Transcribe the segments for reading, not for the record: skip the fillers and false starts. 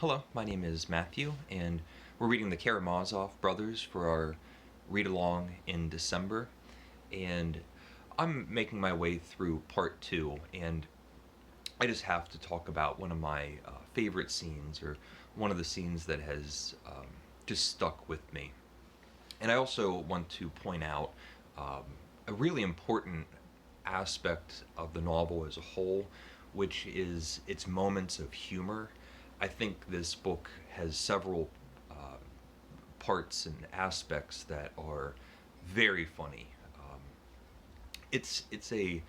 Hello, my name is Matthew, and we're reading the Karamazov brothers for our read along in December. And I'm making my way through part two, and I just have to talk about one of my favorite scenes, or one of the scenes that has just stuck with me. And I also want to point out um, a really important aspect of the novel as a whole, which is its moments of humor. I think this book has several parts and aspects that are very funny. It's a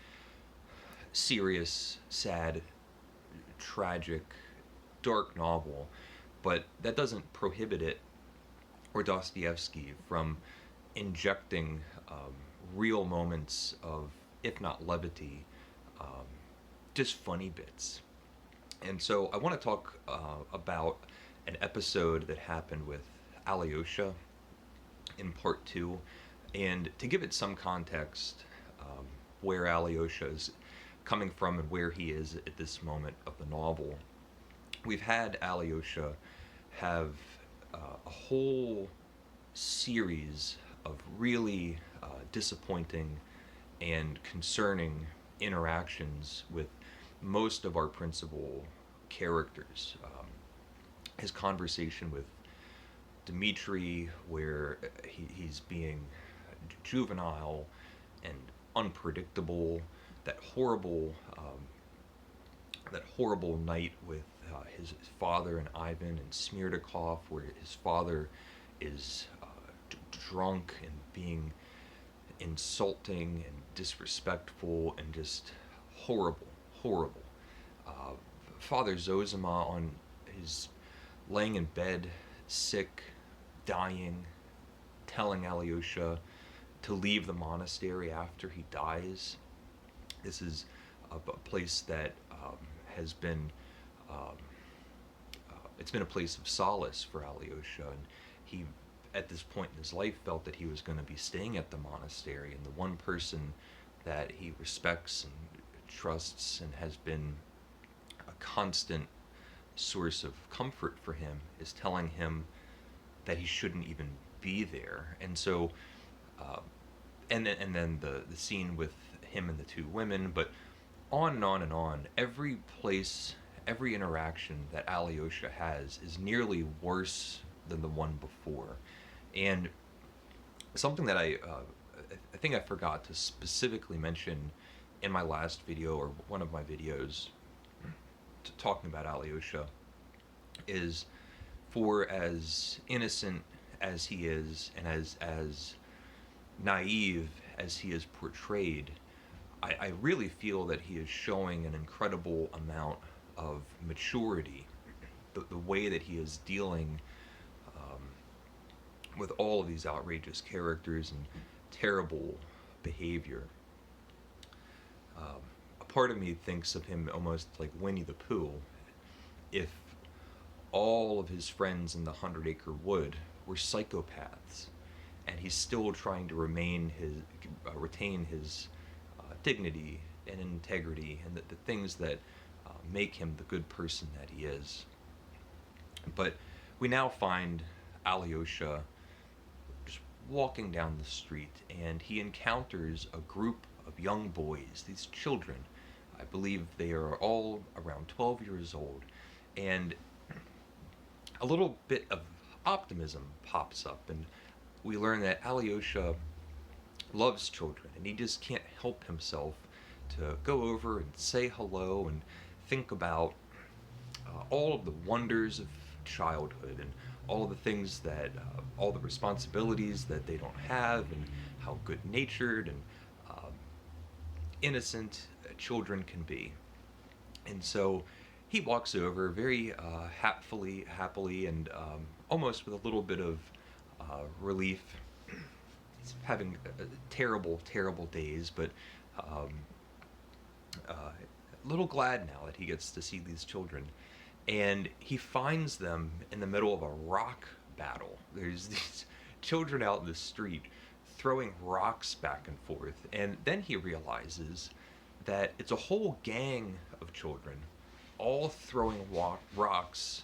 serious, sad, tragic, dark novel, but that doesn't prohibit it or Dostoevsky from injecting real moments of, if not levity, um, just funny bits. And so I want to talk about an episode that happened with Alyosha in part two. And to give it some context, where Alyosha is coming from and where he is at this moment of the novel, we've had Alyosha have a whole series of really disappointing and concerning interactions with most of our principal characters. His conversation with Dmitri, where he's being juvenile and unpredictable, that horrible night with his father and Ivan and Smirtikov, where his father is drunk and being insulting and disrespectful and just horrible, horrible. Uh, Father Zozima on his laying in bed, sick, dying, telling Alyosha to leave the monastery after he dies. This is a place that has been um, it's been a place of solace for Alyosha, and he, at this point in his life, felt that he was going to be staying at the monastery, and the one person that he respects and trusts and has been a constant source of comfort for him is telling him that he shouldn't even be there. And so uh, and then the scene with him and the two women, but on and on and on. Every place, every interaction that Alyosha has is nearly worse than the one before. And something that I think I forgot to specifically mention in my last video, or one of my videos talking about Alyosha, is, for as innocent as he is and as naive as he is portrayed, I really feel that he is showing an incredible amount of maturity. The way that he is dealing with all of these outrageous characters and terrible behavior. A part of me thinks of him almost like Winnie the Pooh, if all of his friends in the Hundred Acre Wood were psychopaths, and he's still trying to retain his dignity and integrity and the things that make him the good person that he is. But we now find Alyosha just walking down the street, and he encounters a group of young boys, these children. I believe they are all around 12 years old, and a little bit of optimism pops up, and we learn that Alyosha loves children, and he just can't help himself to go over and say hello and think about all of the wonders of childhood, and all of the things that, all the responsibilities that they don't have, and how good-natured and innocent children can be. And so he walks over very happily, and almost with a little bit of relief. He's having terrible, terrible days, but a little glad now that he gets to see these children. And he finds them in the middle of a rock battle. There's these children out in the street throwing rocks back and forth, and then he realizes that it's a whole gang of children all throwing rocks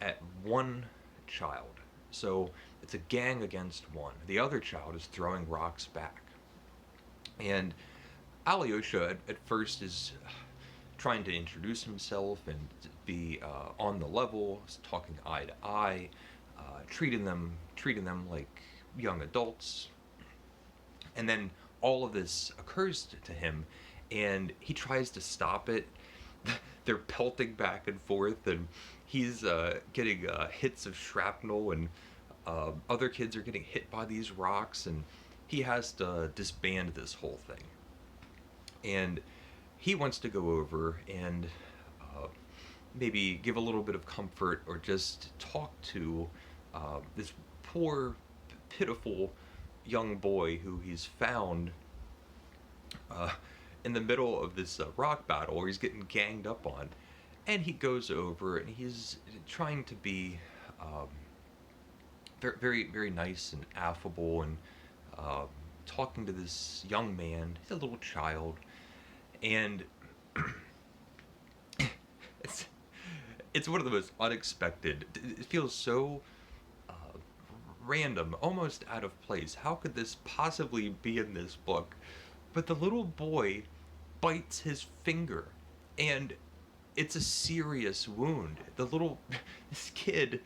at one child. So it's a gang against one. The other child is throwing rocks back. And Alyosha at first is trying to introduce himself and be on the level, talking eye to eye, treating them like young adults. And then all of this occurs to him, and he tries to stop it. They're pelting back and forth, and he's getting hits of shrapnel, and other kids are getting hit by these rocks, and he has to disband this whole thing. And he wants to go over and maybe give a little bit of comfort or just talk to this poor, pitiful young boy who he's found uh, in the middle of this rock battle where he's getting ganged up on. And he goes over and he's trying to be very, very, very nice and affable and um, talking to this young man. He's a little child. And it's it's one of the most unexpected. It feels so uh, random, almost out of place. How could this possibly be in this book? But the little boy bites his finger, and it's a serious wound. This kid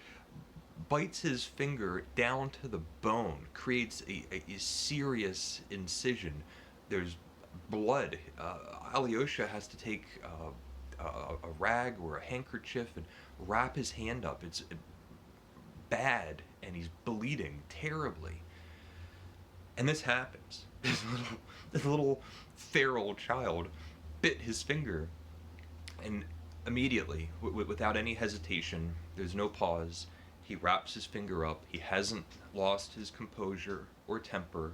bites his finger down to the bone, creates a serious incision. There's blood. Alyosha has to take a rag or a handkerchief and wrap his hand up. It's bad, and he's bleeding terribly. And this happens. This little feral child bit his finger, and immediately, without any hesitation, there's no pause, he wraps his finger up. He hasn't lost his composure or temper,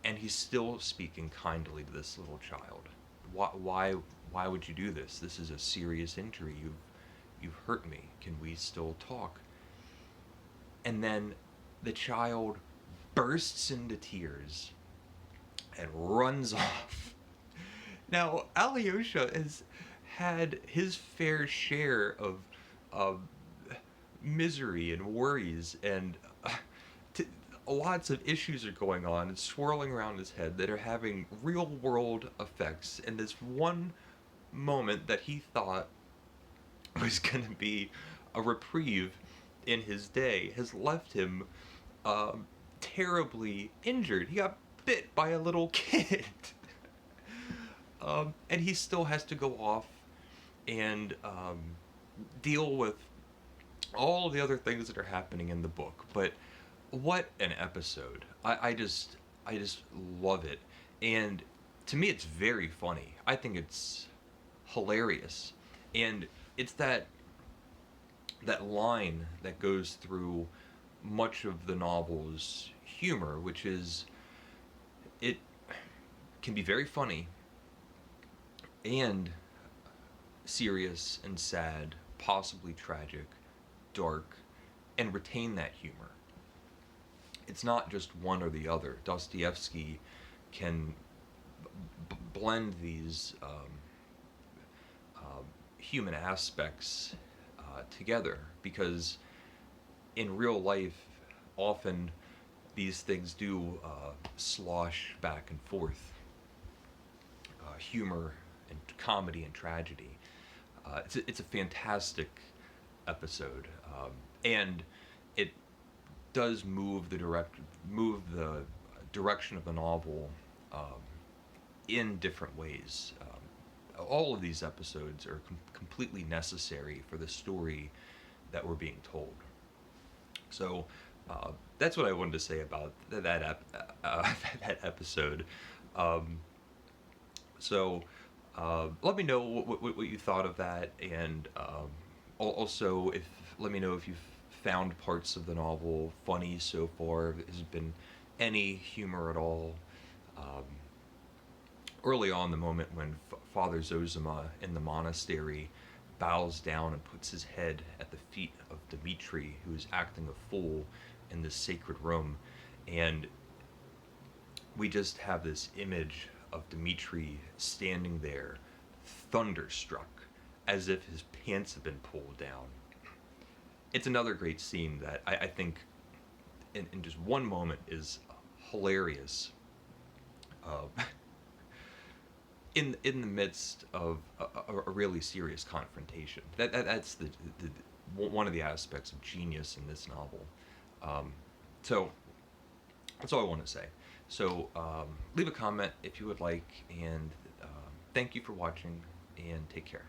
and he's still speaking kindly to this little child. Why would you do this? This is a serious injury. You've hurt me. Can we still talk? And then the child bursts into tears and runs off. Now, Alyosha has had his fair share of misery and worries, and lots of issues are going on and swirling around his head that are having real world effects. And this one moment that he thought was going to be a reprieve in his day has left him terribly injured. He got bit by a little kid. And he still has to go off and deal with all the other things that are happening in the book. But what an episode. I just love it. And to me, it's very funny. I think it's hilarious. And it's that line that goes through much of the novel's humor, which is it can be very funny and serious and sad, possibly tragic, dark, and retain that humor. It's not just one or the other. Dostoevsky can blend these human aspects together, because in real life, often these things do slosh back and forth. Humor and comedy and tragedy. It's a fantastic episode, and it does move the direction of the novel in different ways. All of these episodes are completely necessary for the story that we're being told. So that's what I wanted to say about that episode. So let me know what you thought of that, and also let me know if you've found parts of the novel funny so far. If there's been any humor at all. Early on, the moment when Father Zosima in the monastery bows down and puts his head at the feet of Dmitri, who is acting a fool in this sacred room, and we just have this image of Dmitri standing there, thunderstruck, as if his pants have been pulled down. it's another great scene that I think in just one moment is hilarious. Uh, in the midst of a really serious confrontation. That's the one of the aspects of genius in this novel. Um, so that's all I want to say. So leave a comment if you would like, and thank you for watching, and take care.